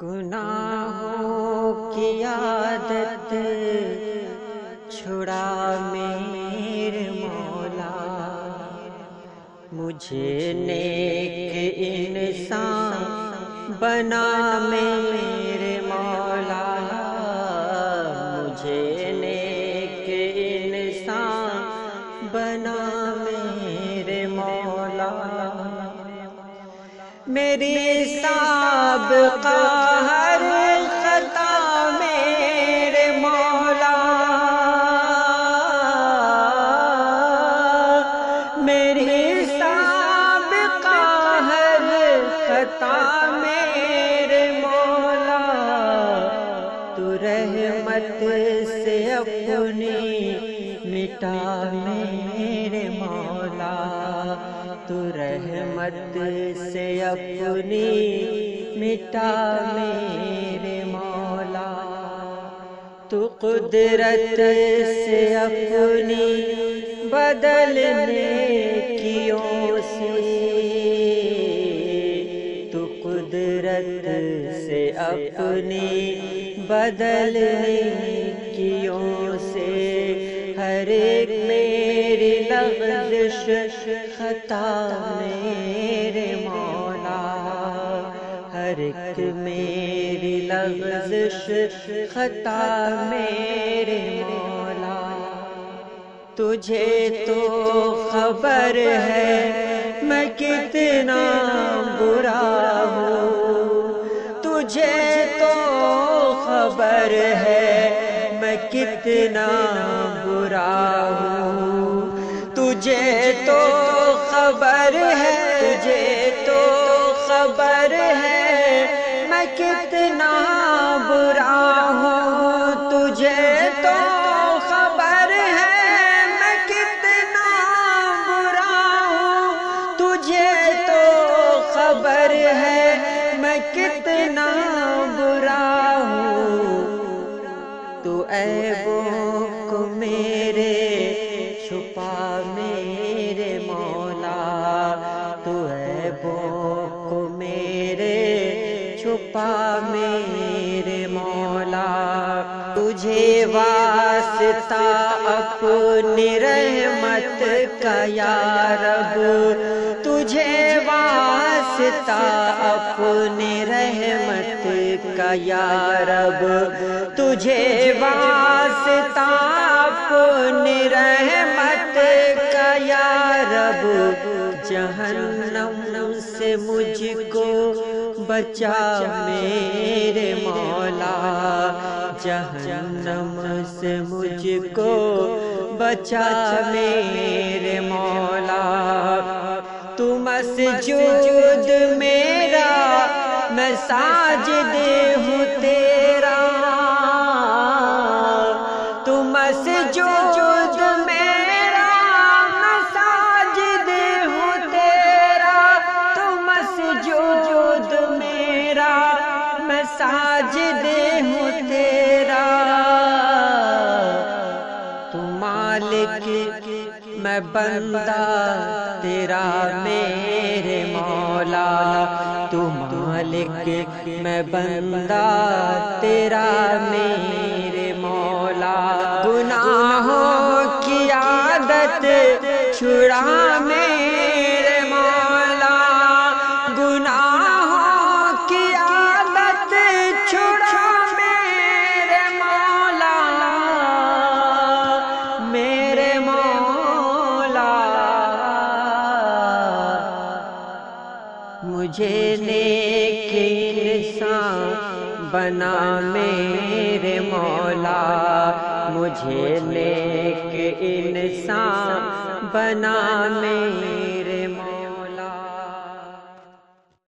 گناہوں کی عادت چھڑا میرے مولا، مجھے نیک انسان بنا میرے مولا، مجھے نیک انسان بنا میرے مولا۔ میری سابقہ ہر خطا میرے مولا، میری سابقہ ہر خطا میرے مولا، تو رحمت سے اپنی مٹا میرے مولا، تو رحمت سے اپنی مٹا میرے مولا، تو قدرت سے اپنی بدل نیکیوں سے، تو قدرت سے اپنی بدل نیکیوں سے، ہر ایک میری لغزش خطا میرے مولا، ہر ایک میری لغزش خطا میرے مولا۔ تجھے تو خبر ہے میں کتنا برا ہوں، تجھے تو خبر ہے میں کتنا برا ہوں، تجھے تو خبر ہے، تجھے تو خبر ہے میں کتنا برا ہوں، تجھے تو خبر ہے میں کتنا برا ہوں، تجھے تو خبر ہے میں کتنا برا ہوں، تو عیبوں کو میرے چھپا میرے مولا، تو عیبوں کو میرے چھپا میرے مولا، تجھے واسطہ اپنی رحمت کا یا رب، تجھے واسطہ اپنی رحمت کا یا رب، تجھے واسطہ اپنی رحمت کا یا رب، جہنم سے مجھ کو بچا میرے مولا، جہنم سے مجھ کو بچا میرے مولا، تو مسجود میرا میں ساجد ہوں تیرا، تو مسجود میرا میں ساجد ہوں تیرا، تو مسجود میرا میں ساجد ہوں تیرا، تو مالک میں بندہ تیرا میرے مولا، تو مالک میں بندہ تیرا میرے مولا، گناہوں کی عادت چھڑا میرے مولا، گناہوں کی عادت چھڑا میرے مولا، میرے مولا، مجھے نیک انسان بنا میرے مولا، مجھے نیک انسان بنا میرے مولا۔